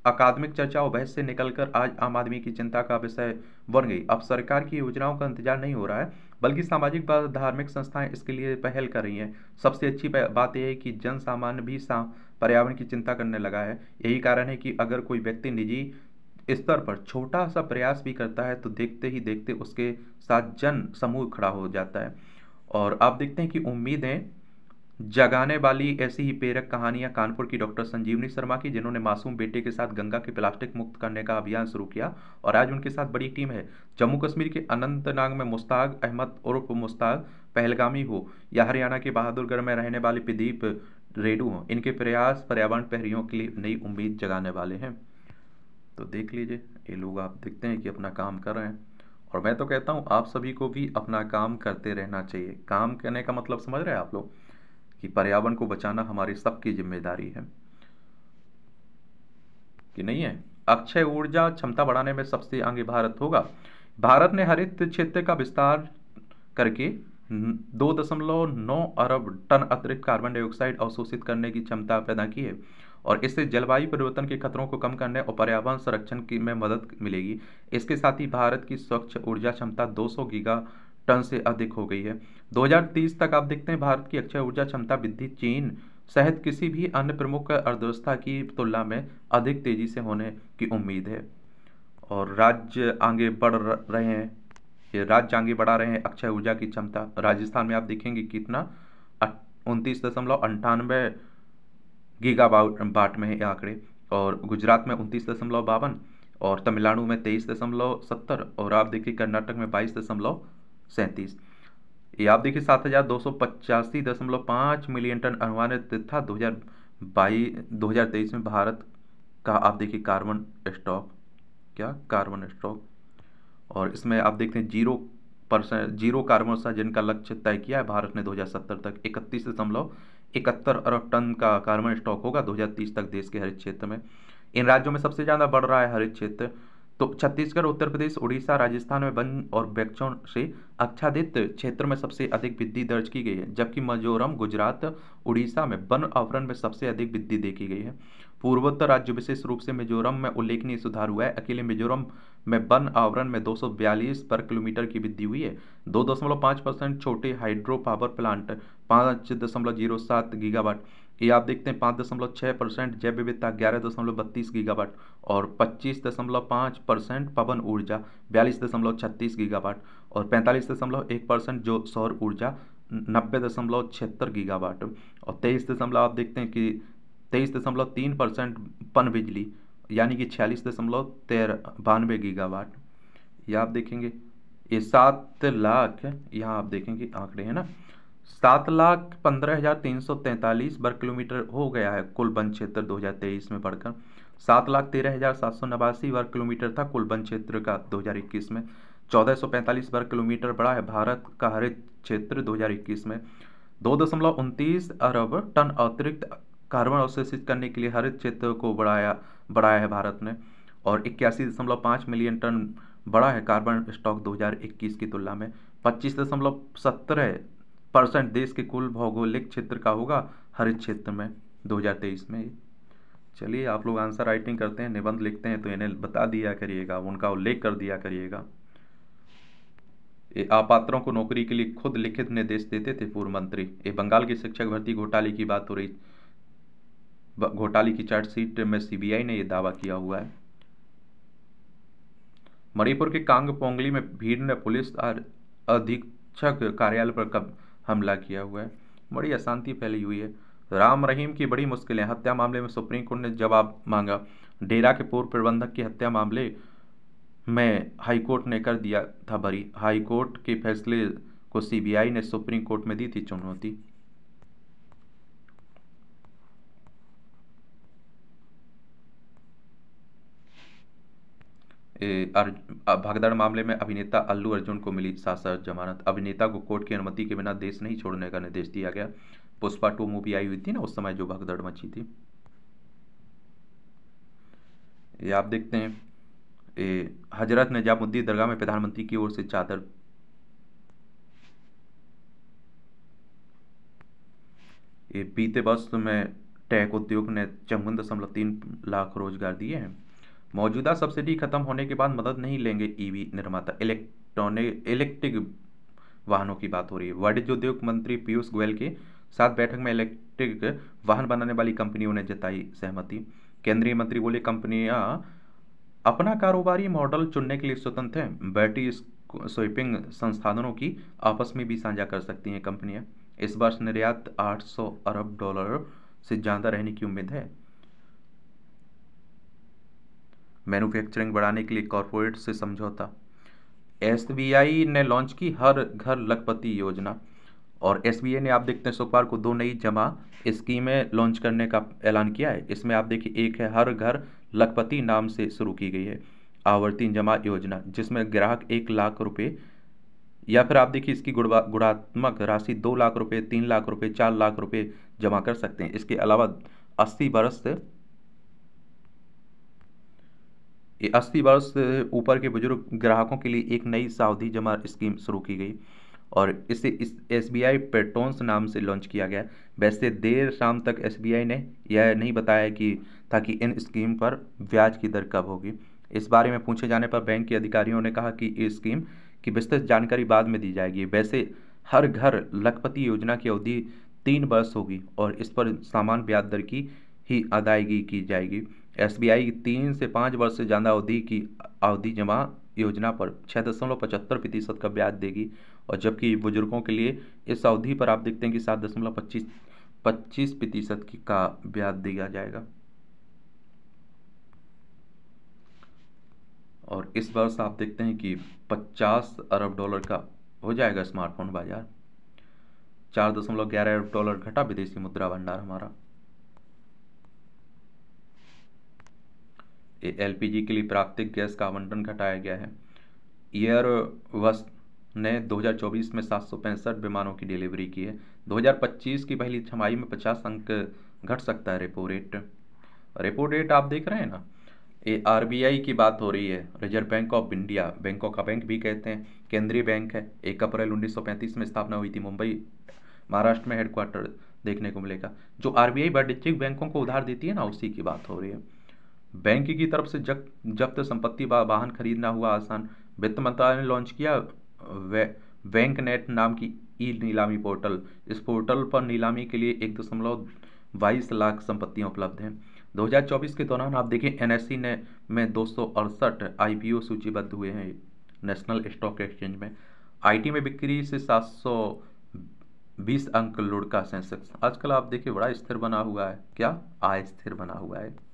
अकादमिक चर्चा और बहस से निकलकर आज आम आदमी की चिंता का विषय बन गई। अब सरकार की योजनाओं का इंतजार नहीं हो रहा है, बल्कि सामाजिक व धार्मिक संस्थाएं इसके लिए पहल कर रही हैं। सबसे अच्छी बात यह है कि जन सामान्य भी पर्यावरण की चिंता करने लगा है। यही कारण है कि अगर कोई व्यक्ति निजी स्तर पर छोटा सा प्रयास भी करता है तो देखते ही देखते उसके साथ जन समूह खड़ा हो जाता है। और आप देखते हैं कि उम्मीदें जगाने वाली ऐसी ही प्रेरक कहानियां कानपुर की डॉक्टर संजीवनी शर्मा की, जिन्होंने मासूम बेटे के साथ गंगा के प्लास्टिक मुक्त करने का अभियान शुरू किया और आज उनके साथ बड़ी टीम है। जम्मू कश्मीर के अनंतनाग में मुश्ताक अहमद उर्फ मुश्ताक पहलगामी हो या हरियाणा के बहादुरगढ़ में रहने वाले प्रदीप रेडू हो, इनके प्रयास पर्यावरण प्रहरियों के लिए नई उम्मीद जगाने वाले हैं। तो देख लीजिए, ये लोग आप देखते हैं कि अपना काम कर रहे हैं। और मैं तो कहता हूँ आप सभी को भी अपना काम करते रहना चाहिए। काम करने का मतलब समझ रहे हैं आप लोग, कि पर्यावरण को बचाना हमारी सबकी जिम्मेदारी है, कि नहीं है। अक्षय ऊर्जा क्षमता बढ़ाने में सबसे आगे भारत होगा। भारत ने हरित क्षेत्र का विस्तार करके 2.9 अरब टन अतिरिक्त कार्बन डाइऑक्साइड अवशोषित करने की क्षमता पैदा की है और इससे जलवायु परिवर्तन के खतरों को कम करने और पर्यावरण संरक्षण की में मदद मिलेगी। इसके साथ ही भारत की स्वच्छ ऊर्जा क्षमता 200 गीगा टन से अधिक हो गई है। 2030 तक आप देखते हैं भारत की अक्षय ऊर्जा क्षमता वृद्धि चीन सहित किसी भी अन्य प्रमुख अर्थव्यवस्था की तुलना में अधिक तेजी से होने की उम्मीद है। और राज्य आगे बढ़ रहे हैं, ये राज्य आगे बढ़ा रहे हैं अक्षय ऊर्जा की क्षमता। राजस्थान में आप देखेंगे कितना 29.98 गीगावाट में है ये आंकड़े, और गुजरात में 29.52 और तमिलनाडु में 23.70 और आप देखिए कर्नाटक में 22.37। ये आप देखिए 7,285.5 मिलियन टन अनुमानित था 2023 में भारत का। आप देखिए कार्बन स्टॉक, क्या कार्बन स्टॉक, और इसमें आप देखते हैं 0% कार्बन उत्सर्जन का लक्ष्य तय किया है भारत ने 2070 तक। 31.71 अरब टन का कार्बन स्टॉक होगा 2030 तक देश के हरित क्षेत्र में। इन राज्यों में सबसे ज़्यादा बढ़ रहा है हरित क्षेत्र, तो छत्तीसगढ़, उत्तर प्रदेश, उड़ीसा, राजस्थान में वन और वृक्षों से आच्छादित क्षेत्र में सबसे अधिक वृद्धि दर्ज की गई है, जबकि मिजोरम, गुजरात, उड़ीसा में वन आवरण में सबसे अधिक वृद्धि देखी गई है। पूर्वोत्तर राज्य विशेष रूप से मिजोरम में उल्लेखनीय सुधार हुआ है। अकेले मिजोरम में वन आवरण में 242 वर्ग किलोमीटर की वृद्धि हुई है। 2.5% छोटे हाइड्रो पावर प्लांट 5.07 गीगावाट, ये आप देखते हैं 5.6% जैव विविधता 11.32 गीगावाट और 25.5% पवन ऊर्जा 42.36 गीगावाट और 45.1% जो सौर ऊर्जा 90.76 गीगावाट और 23 आप देखते हैं कि 23.3% पन बिजली यानी कि 46.92 गीगावाट। ये आप देखेंगे ये 7 लाख, यहाँ आप देखेंगे आंकड़े हैं ना, 7,15,343 वर्ग किलोमीटर हो गया है कुल वन क्षेत्र 2023 में बढ़कर। 7,13,789 वर्ग किलोमीटर था कुल वन क्षेत्र का 2021 में। 1,445 वर्ग किलोमीटर बढ़ा है भारत का हरित क्षेत्र 2021 में। 2.29 अरब टन अतिरिक्त कार्बन अवशोषित करने के लिए हरित क्षेत्र को बढ़ाया है भारत ने, और 81.5 मिलियन टन बढ़ा है कार्बन स्टॉक 2021 की तुलना में। 25.17% देश के कुल भौगोलिक क्षेत्र का होगा हरित क्षेत्र में 2023 में। चलिए, आप लोग आंसर राइटिंग करते हैं, निबंध लिखते हैं तो इन्हें बता दिया करिएगा, उनका उल्लेख कर दिया करिएगा। ये अपात्रों को नौकरी के लिए खुद लिखित निर्देश देते थे पूर्व मंत्री। ये बंगाल की शिक्षक भर्ती घोटाले की बात हो रही, घोटाले की चार्जशीट में सीबीआई ने यह दावा किया हुआ है। मणिपुर के कांग पोंगली में भीड़ ने पुलिस निरीक्षक कार्यालय पर कब हमला किया हुआ है। बड़ी अशांति फैली हुई है। राम रहीम की बड़ी मुश्किलें, हत्या मामले में सुप्रीम कोर्ट ने जवाब मांगा। डेरा के पूर्व प्रबंधक की हत्या मामले में हाईकोर्ट ने कर दिया था बरी। हाईकोर्ट के फैसले को सीबीआई ने सुप्रीम कोर्ट में दी थी चुनौती। भगदड़ मामले में अभिनेता अल्लू अर्जुन को मिली शासक जमानत। अभिनेता को कोर्ट की अनुमति के बिना देश नहीं छोड़ने का निर्देश दिया गया। पुष्पा 2 मूवी आई हुई थी ना, उस समय जो भगदड़ मची थी। ये आप देखते हैं, हजरत निजामुद्दीन दरगाह में प्रधानमंत्री की ओर से चादर। ये बीते वर्ष में टेक उद्योग ने 54.3 लाख रोजगार दिए हैं। मौजूदा सब्सिडी खत्म होने के बाद मदद नहीं लेंगे ईवी निर्माता। इलेक्ट्रिक वाहनों की बात हो रही है। वाणिज्य उद्योग मंत्री पीयूष गोयल के साथ बैठक में इलेक्ट्रिक वाहन बनाने वाली कंपनियों ने जताई सहमति। केंद्रीय मंत्री बोले कंपनियां अपना कारोबारी मॉडल चुनने के लिए स्वतंत्र हैं। बैटरी स्वेपिंग संसाधनों की आपस में भी साझा कर सकती हैं कंपनियां। इस वर्ष निर्यात $800 अरब से ज़्यादा रहने की उम्मीद है। मैन्युफैक्चरिंग बढ़ाने के लिए कॉरपोरेट से समझौता। एसबीआई ने लॉन्च की हर घर लखपति योजना। और एसबीआई ने आप देखते हैं शुक्रवार को 2 नई जमा स्कीमें लॉन्च करने का ऐलान किया है। इसमें आप देखिए, एक है हर घर लखपति नाम से शुरू की गई है आवर्ती जमा योजना, जिसमें ग्राहक 1 लाख रुपए या फिर आप देखिए इसकी गुणात्मक राशि 2 लाख रुपए, 3 लाख रुपए, 4 लाख रुपए जमा कर सकते हैं। इसके अलावा 80 वर्ष से ये 80 वर्ष से ऊपर के बुजुर्ग ग्राहकों के लिए एक नई सावधि जमा स्कीम शुरू की गई और इसे इस एसबीआई पेट्रोन्स नाम से लॉन्च किया गया। वैसे देर शाम तक एसबीआई ने यह नहीं बताया कि ताकि इन स्कीम पर ब्याज की दर कब होगी। इस बारे में पूछे जाने पर बैंक के अधिकारियों ने कहा कि इस स्कीम की विस्तृत जानकारी बाद में दी जाएगी। वैसे हर घर लखपति योजना की अवधि 3 वर्ष होगी और इस पर सामान्य ब्याज दर की ही अदायगी की जाएगी। एसबीआई 3 से 5 वर्ष से ज़्यादा अवधि जमा योजना पर 6.75% का ब्याज देगी और जबकि बुजुर्गों के लिए इस अवधि पर आप देखते हैं कि 7.25% का ब्याज दिया जाएगा। और इस वर्ष आप देखते हैं कि $50 अरब का हो जाएगा स्मार्टफोन बाजार। 4.11 अरब डॉलर घटा विदेशी मुद्रा भंडार हमारा। एलपीजी के लिए प्राकृतिक गैस का आवंटन घटाया गया है। एयरबस ने 2024 में 765 विमानों की डिलीवरी की है। 2025 की पहली छमाही में 50 अंक घट सकता है रेपो रेट। रेपो रेट आप देख रहे हैं ना, ये आरबीआई की बात हो रही है, रिजर्व बैंक ऑफ इंडिया, बैंकों का बैंक भी कहते हैं, केंद्रीय बैंक है। 1 अप्रैल 1935 में स्थापना हुई थी। मुंबई महाराष्ट्र में हेडक्वार्टर देखने को मिलेगा। जो आरबीआई वाणिज्यिक बैंकों को उधार देती है ना, उसी की बात हो रही है। बैंक की तरफ से जब्त संपत्ति वाहन खरीदना हुआ आसान। वित्त मंत्रालय ने लॉन्च किया बैंक नेट नाम की ई नीलामी पोर्टल। इस पोर्टल पर नीलामी के लिए 1.22 लाख संपत्तियां उपलब्ध हैं। 2024 के दौरान आप देखिए एनएससी ने में 268 आईपीओ सूचीबद्ध हुए हैं नेशनल स्टॉक एक्सचेंज में। आईटी में बिक्री से 720 अंक लुढ़का सेंसेक्स। आजकल आप देखिए बड़ा स्थिर बना हुआ है। क्या अस्थिर बना हुआ है।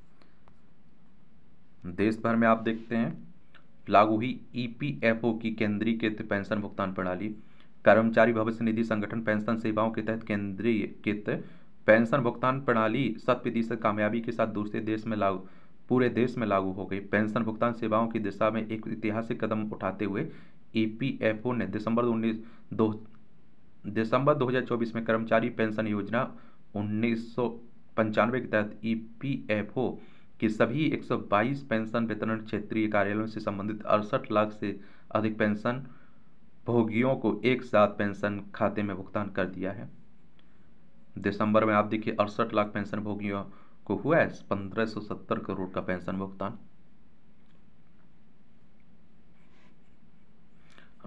देश भर में आप देखते हैं लागू हुई ईपीएफओ की केंद्रीकृत पेंशन भुगतान प्रणाली। कर्मचारी भविष्य निधि संगठन पेंशन सेवाओं के तहत केंद्रीकृत पेंशन भुगतान प्रणाली 100% कामयाबी के साथ पूरे देश में लागू हो गई। पेंशन भुगतान सेवाओं की दिशा में एक ऐतिहासिक कदम उठाते हुए ईपीएफओ ने दिसंबर 2024 में कर्मचारी पेंशन योजना 1995 के तहत ईपीएफओ कि सभी 122 पेंशन वितरण क्षेत्रीय कार्यालयों से संबंधित 68 लाख से अधिक पेंशन भोगियों को एक साथ पेंशन खाते में भुगतान कर दिया है। दिसंबर में आप देखिए 68 लाख पेंशन भोगियों को हुआ है 1570 करोड़ का पेंशन भुगतान।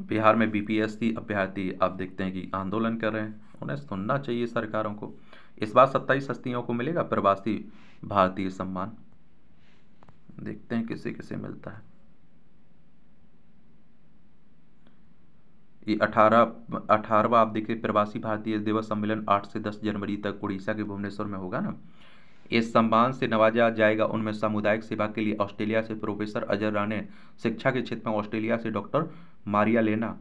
बिहार में बीपीएससी अभ्यर्थी आप देखते हैं कि आंदोलन कर रहे हैं। उन्हें सुनना चाहिए सरकारों को। इस बार 27 हस्तियों को मिलेगा प्रवासी भारतीय सम्मान। देखते हैं किसे किसे मिलता है। ये 18वां आप देखिए प्रवासी भारतीय दिवस सम्मेलन 8 से 10 जनवरी तक उड़ीसा के भुवनेश्वर में होगा ना। इस सम्मान से नवाजा जाएगा उनमें सामुदायिक सेवा के लिए ऑस्ट्रेलिया से प्रोफेसर अजय राणे, शिक्षा के क्षेत्र में ऑस्ट्रेलिया से डॉक्टर मारिया लेना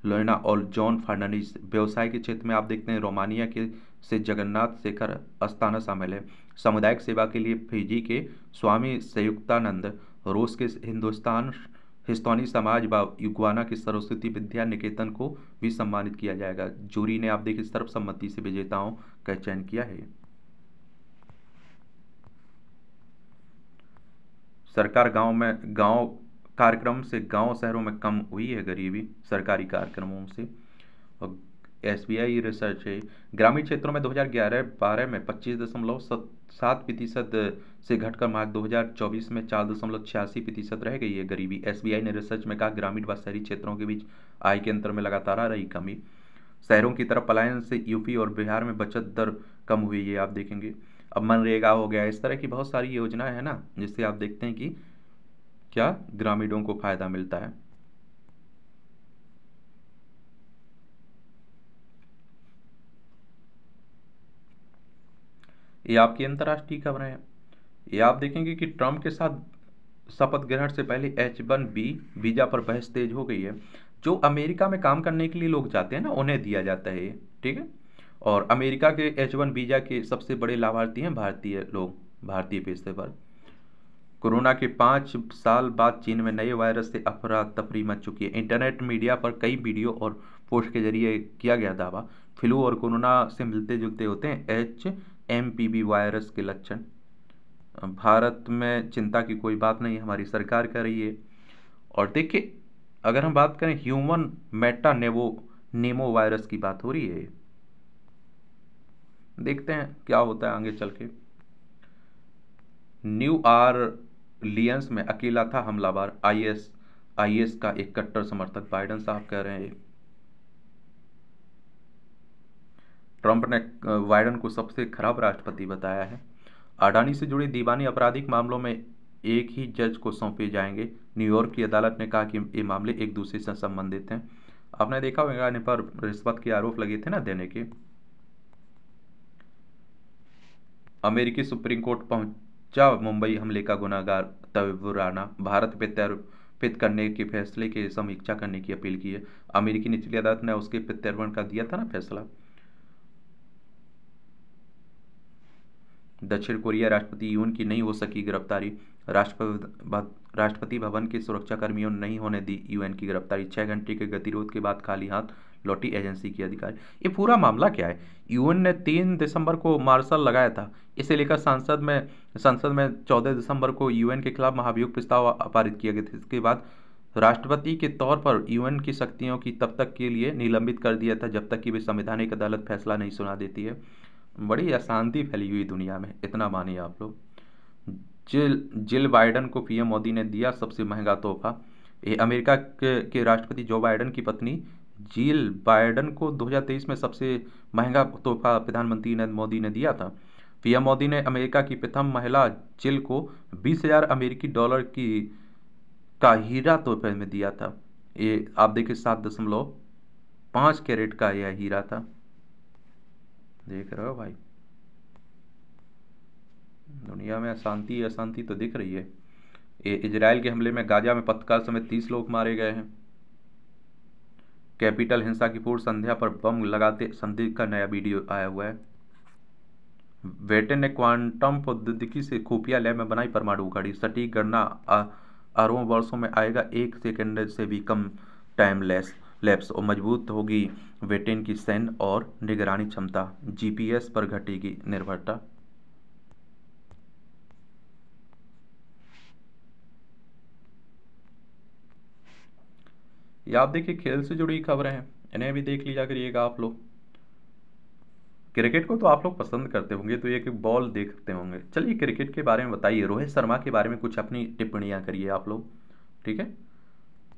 लोना और जॉन फर्नांडिस, व्यवसाय के क्षेत्र में आप देखते हैं रोमानिया के से जगन्नाथ शेखर अस्थाना शामिल है, सामुदायिक सेवा के लिए फिजी के स्वामी संयुक्तानंद, रूस के हिंदुस्तानी समाज व युगवाना की सरस्वती विद्या निकेतन को भी सम्मानित किया जाएगा। जूरी ने आप देखिए सर्वसम्मति से विजेताओं का चयन किया है। सरकार गांव कार्यक्रम से गांव शहरों में कम हुई है गरीबी सरकारी कार्यक्रमों से। और एसबीआई रिसर्च है ग्रामीण क्षेत्रों में 2011-12 में 25.7% से घटकर मार्च 2024 में 4.86% रह गई है गरीबी। एसबीआई ने रिसर्च में कहा ग्रामीण व शहरी क्षेत्रों के बीच आय के अंतर में लगातार आ रही कमी। शहरों की तरफ पलायन से यूपी और बिहार में बचत दर कम हुई है आप देखेंगे। अब मनरेगा हो गया, इस तरह की बहुत सारी योजनाएं हैं ना जिससे आप देखते हैं कि क्या ग्रामीणों को फायदा मिलता है। ये आपकी अंतर्राष्ट्रीय खबरें हैं। ये आप देखेंगे कि ट्रंप के साथ शपथ ग्रहण से पहले H-1B वीजा पर बहस तेज हो गई है। जो अमेरिका में काम करने के लिए लोग जाते हैं ना उन्हें दिया जाता है ये, ठीक है। और अमेरिका के H-1 वीजा के सबसे बड़े लाभार्थी हैं भारतीय लोग, भारतीय पेशेवर। कोरोना के 5 साल बाद चीन में नए वायरस से अफरा तफरी मच चुकी है। इंटरनेट मीडिया पर कई वीडियो और पोस्ट के जरिए किया गया दावा फ्लू और कोरोना से मिलते जुलते होते हैं HMPV वायरस के लक्षण। भारत में चिंता की कोई बात नहीं, हमारी सरकार कर रही है। और देखिए अगर हम बात करें ह्यूमन नेमो वायरस की बात हो रही है, देखते हैं क्या होता है आगे चल के। न्यू ऑरलियंस में अकेला था हमलावर, आईएस का एक कट्टर समर्थक, बाइडेन साहब कह रहे हैं। ट्रंप ने बाइडेन को सबसे खराब राष्ट्रपति बताया है। अडानी से जुड़े दीवानी आपराधिक मामलों में एक ही जज को सौंपे जाएंगे। न्यूयॉर्क की अदालत ने कहा कि ये मामले एक दूसरे से संबंधित हैं। आपने देखा होगा इन पर रिश्वत के आरोप लगे थे ना देने के। अमेरिकी सुप्रीम कोर्ट पहुंचा मुंबई हमले का गुनाहगार तैयब राना, भारत प्रत्यर्पित करने के फैसले की समीक्षा करने की अपील की है। अमेरिकी निचली अदालत ने उसके प्रत्यर्पण का दिया था ना फैसला। दक्षिण कोरिया राष्ट्रपति यून की नहीं हो सकी गिरफ्तारी, राष्ट्रपति भवन के सुरक्षाकर्मियों ने नहीं होने दी यूएन की गिरफ्तारी। 6 घंटे के गतिरोध के बाद खाली हाथ लौटी एजेंसी की अधिकारी। ये पूरा मामला क्या है? यूएन ने 3 दिसंबर को मार्शल लगाया था, इसे लेकर संसद में 14 दिसंबर को यूएन के खिलाफ महाभियोग प्रस्ताव पारित किया गया था। इसके बाद राष्ट्रपति के तौर पर यूएन की शक्तियों की तब तक के लिए निलंबित कर दिया था जब तक कि वे संवैधानिक अदालत फैसला नहीं सुना देती है। बड़ी अशांति फैली हुई दुनिया में, इतना मानिए आप लोग। जिल बाइडन को पीएम मोदी ने दिया सबसे महंगा तोहफा। ये अमेरिका के राष्ट्रपति जो बाइडन की पत्नी जिल बाइडन को 2023 में सबसे महंगा तोहफा प्रधानमंत्री नरेंद्र मोदी ने दिया था। पीएम मोदी ने अमेरिका की प्रथम महिला जिल को 20,000 अमेरिकी डॉलर का हीरा तोहफे में दिया था। ये आप देखिए 7.5 कैरेट का यह हीरा था। देख रहे हो भाई, दुनिया में अशांति अशांति तो दिख रही है। ये इजराइल के हमले में गाजा में पत्रकार समेत 30 लोग मारे गए हैं। कैपिटल हिंसा की पूर्व संध्या पर बम लगाते संदिग्ध का नया वीडियो आया हुआ है। वेटेन ने क्वांटम प्रौद्योगिकी से खुफिया लैब में बनाई परमाणु घड़ी, सटीक गणना अरबों वर्षों में आएगा, 1 सेकंड से भी कम टाइम लैप्स और मजबूत होगी वेटेन की सैन्य और निगरानी क्षमता, जीपीएस पर घटेगी निर्भरता। ये आप देखिए खेल से जुड़ी खबरें हैं, इन्हें भी देख लीजिए करिएगा आप लोग। क्रिकेट को तो आप लोग पसंद करते होंगे तो एक बॉल देखते होंगे। चलिए क्रिकेट के बारे में बताइए, रोहित शर्मा के बारे में कुछ अपनी टिप्पणियां करिए आप लोग, ठीक है।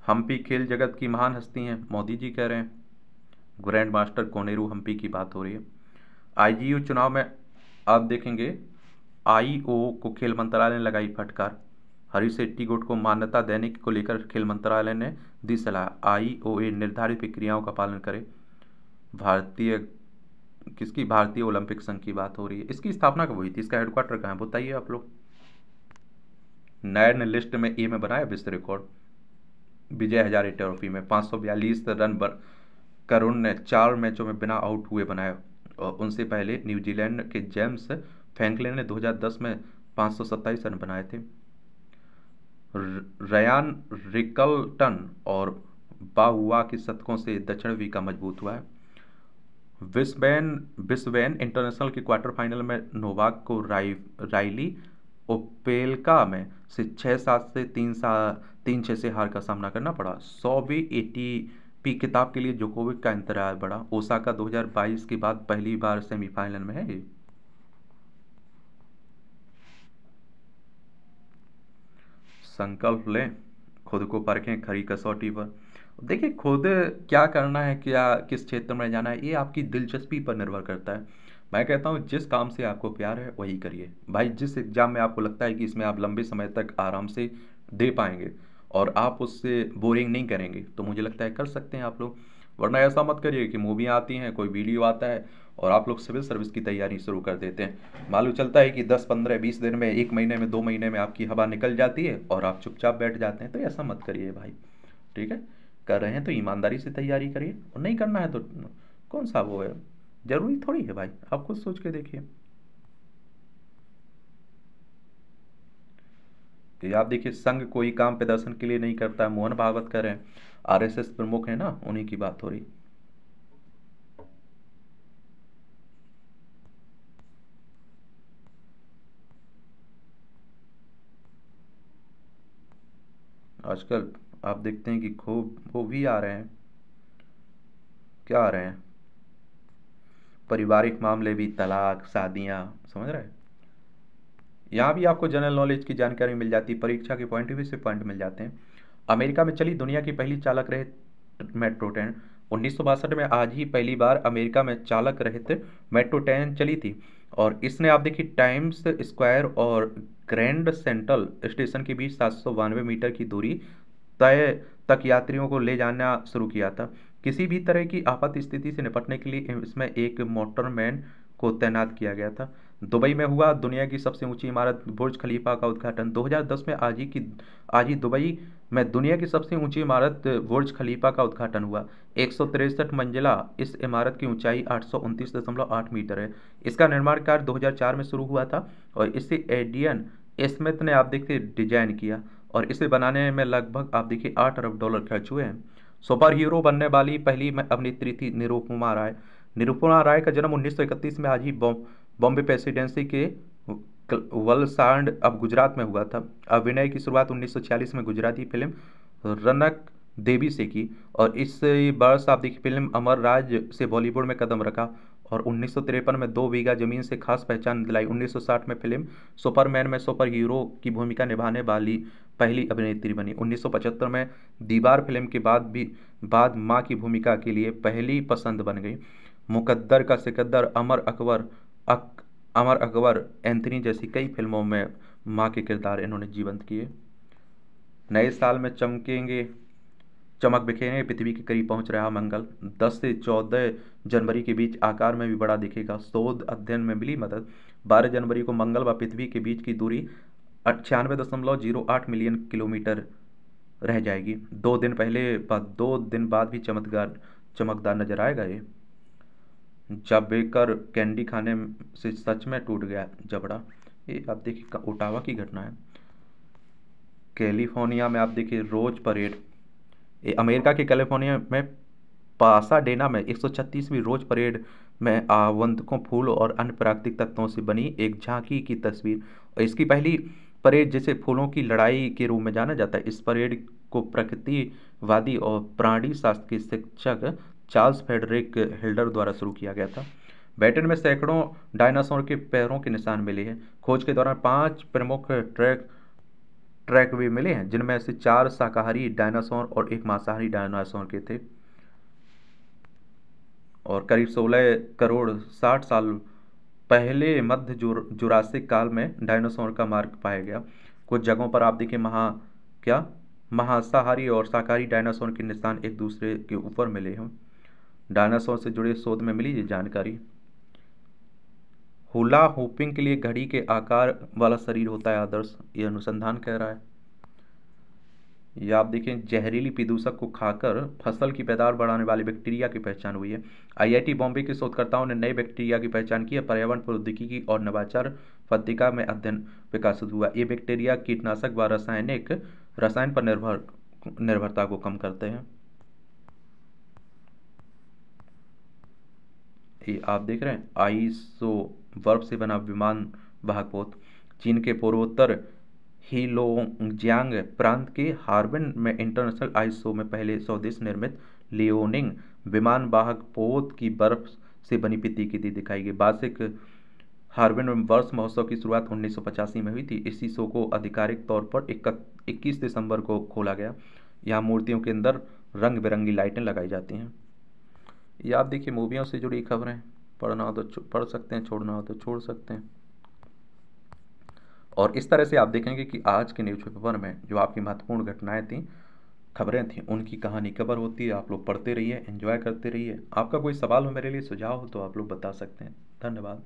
हम्पी खेल जगत की महान हस्ती हैं मोदी जी कह रहे हैं। ग्रैंड मास्टर कोनेरू हम्पी की बात हो रही है। आईजीयू चुनाव में आप देखेंगे आईओ को खेल मंत्रालय ने लगाई फटकार। हरिशेट्टी गुट को मान्यता देने को लेकर खेल मंत्रालय ने दी सलाह, IOA निर्धारित प्रक्रियाओं का पालन करे। भारतीय ओलंपिक संघ की बात हो रही है। इसकी स्थापना कब हुई थी, इसका हेडक्वार्टर कहाँ है बताइए आप लोग। नए लिस्ट में ए में बनाया विश्व रिकॉर्ड। विजय हजारे ट्रॉफी में 542 रन करुण ने 4 मैचों में बिना आउट हुए बनाया, और उनसे पहले न्यूजीलैंड के जेम्स फ्रैंकलिन ने 2010 में 527 रन बनाए थे। रयान रिकल्टन और बाहुआ की शतकों से दक्षिण अफ्रीका मजबूत हुआ है। ब्रिस्बेन इंटरनेशनल के क्वार्टर फाइनल में नोवाक को राइली ओपेल्का में से 6-7 से 3-6 से हार का सामना करना पड़ा। 100वीं ATP खिताब के लिए जोकोविक का इंतजार बढ़ा। ओसाका 2022 के बाद पहली बार सेमीफाइनल में है। संकल्प लें, खुद को परखें खरी कसौटी पर। देखिए, खुद क्या करना है, क्या किस क्षेत्र में जाना है, ये आपकी दिलचस्पी पर निर्भर करता है। मैं कहता हूँ जिस काम से आपको प्यार है वही करिए भाई। जिस एग्ज़ाम में आपको लगता है कि इसमें आप लंबे समय तक आराम से दे पाएंगे और आप उससे बोरिंग नहीं करेंगे, तो मुझे लगता है कर सकते हैं आप लोग। वरना ऐसा मत करिए कि मूवी आती हैं, कोई वीडियो आता है और आप लोग सिविल सर्विस की तैयारी शुरू कर देते हैं। मालूम चलता है कि 10, 15, 20 दिन में, 1 महीने में, 2 महीने में आपकी हवा निकल जाती है और आप चुपचाप बैठ जाते हैं। तो ऐसा मत करिए भाई, ठीक है। कर रहे हैं तो ईमानदारी से तैयारी करिए, और नहीं करना है तो कौन सा वो है, जरूरी थोड़ी है भाई, आप खुद सोच के देखिए। कि आप देखिए, संघ कोई काम प्रदर्शन के लिए नहीं करता। मोहन भागवत कर रहे हैं, RSS प्रमुख है ना, उन्हीं की बात हो रही। आजकल आप देखते हैं कि खूब वो भी आ रहे हैं, क्या आ रहे हैं, पारिवारिक मामले भी, तलाक, शादियां, समझ रहे हैं। यहाँ भी आपको जनरल नॉलेज की जानकारी मिल जाती है, परीक्षा के पॉइंट ऑफ व्यू से पॉइंट मिल जाते हैं। अमेरिका में चली दुनिया की पहली चालक रहित मेट्रो ट्रेन। 1962 में आज ही पहली बार अमेरिका में चालक रहित मेट्रो ट्रेन चली थी, और इसने आप देखिए टाइम्स स्क्वायर और ग्रैंड सेंट्रल स्टेशन के बीच 792 मीटर की दूरी तय तक यात्रियों को ले जाना शुरू किया था। किसी भी तरह की आपात स्थिति से निपटने के लिए इसमें एक मोटरमैन को तैनात किया गया था। दुबई में हुआ दुनिया की सबसे ऊंची इमारत बुर्ज खलीफा का उद्घाटन। 2010 में आज ही दुबई में दुनिया की सबसे ऊंची इमारत बुर्ज खलीफा का उद्घाटन हुआ। 163 मंजिला इस इमारत की ऊंचाई 829.8 मीटर है। इसका निर्माण कार्य 2004 में शुरू हुआ था, और इसे एडियन स्मिथ ने आप देखिए डिजाइन किया, और इसे बनाने में लगभग आप देखिए $8 अरब खर्च हुए हैं। सुपर हीरो बनने वाली पहली अभिनेत्री थी निरुपमा राय। निरुपमा राय का जन्म 1931 में आज ही बॉम्बे प्रेसिडेंसी के वलसाड अब गुजरात में हुआ था। अभिनय की शुरुआत 1946 में गुजराती फिल्म रनक देवी से की, और इस वर्ष आप देखिए फिल्म अमर राज से बॉलीवुड में कदम रखा, और 1953 में 2 बीघा जमीन से खास पहचान दिलाई। 1960 में फिल्म सुपरमैन में सुपर हीरो की भूमिका निभाने वाली पहली अभिनेत्री बनी। 1975 में दीवार फिल्म के बाद मां की भूमिका के लिए पहली पसंद बन गई। मुकद्दर का सिकंदर, अमर अकबर, एंथनी जैसी कई फिल्मों में मां के किरदार इन्होंने जीवंत किए। नए साल में चमक बिखेरेंगे, पृथ्वी के करीब पहुंच रहा मंगल। 10 से 14 जनवरी के बीच आकार में भी बड़ा दिखेगा, शोध अध्ययन में मिली मदद। 12 जनवरी को मंगल व पृथ्वी के बीच की दूरी 98.08 मिलियन किलोमीटर रह जाएगी। 2 दिन बाद भी चमकदार नजर आएगा ये। जावेकर कैंडी खाने से सच में टूट गया जबड़ा। ये आप देखिए ओटावा की घटना है। कैलिफोर्निया में आप देखिए रोज परेड। ये अमेरिका के कैलिफोर्निया में पासाडेना में 136वीं रोज परेड में आगंतुकों, फूल और अन्य प्राकृतिक तत्वों से बनी एक झांकी की तस्वीर। और इसकी पहली परेड, जिसे फूलों की लड़ाई के रूप में जाना जाता है, इस परेड को प्रकृतिवादी और प्राणी शास्त्र के शिक्षक चार्ल्स फ्रेडरिक हिल्डर द्वारा शुरू किया गया था। ब्रिटेन में सैकड़ों डायनासोर के पैरों के निशान मिले हैं। खोज के दौरान 5 प्रमुख ट्रैक भी मिले हैं, जिनमें से 4 शाकाहारी डायनासोर और 1 मांसाहारी डायनासोर के थे। और करीब 16 करोड़ 60 साल पहले मध्य जुरासिक काल में डायनासोर का मार्ग पाया गया। कुछ जगहों पर आप देखिए क्या मांसाहारी और शाकाहारी डायनासोर के निशान एक दूसरे के ऊपर मिले हों। डायनासोर से जुड़े शोध में मिली ये जानकारी। हुला हुपिंग के लिए घड़ी के आकार वाला शरीर होता है आदर्श, ये अनुसंधान कह रहा है। या आप देखें जहरीली प्रदूषक को खाकर फसल की पैदावार बढ़ाने वाले बैक्टीरिया की पहचान हुई है। आईआईटी बॉम्बे के शोधकर्ताओं ने नए बैक्टीरिया की पहचान की है। पर्यावरण प्रौद्योगिकी और नवाचार पत्रिका में अध्ययन विकसित हुआ। ये बैक्टीरिया कीटनाशक व रसायन पर निर्भरता को कम करते हैं। ये आप देख रहे हैं आइसो बर्फ से बना विमान वाहक पोत। चीन के पूर्वोत्तर हीलोंगजियांग प्रांत के हार्बिन में इंटरनेशनल आइस शो में पहले स्वदेश निर्मित लियोनिंग विमान वाहक पोत की बर्फ से बनी प्रतिकृति दिखाई गई। वार्षिक हार्बिन में वर्ष महोत्सव की शुरुआत 1985 में हुई थी। इसी शो को आधिकारिक तौर पर 21 दिसंबर को खोला गया। यहाँ मूर्तियों के अंदर रंग बिरंगी लाइटें लगाई जाती हैं। ये आप देखिए मूवियों से जुड़ी खबरें, पढ़ना हो तो पढ़ सकते हैं, छोड़ना हो तो छोड़ सकते हैं। और इस तरह से आप देखेंगे कि आज के न्यूज़पेपर में जो आपकी महत्वपूर्ण घटनाएं थी, खबरें थी, उनकी कहानी कवर होती है। आप लोग पढ़ते रहिए, एंजॉय करते रहिए। आपका कोई सवाल हो मेरे लिए, सुझाव हो तो आप लोग बता सकते हैं। धन्यवाद।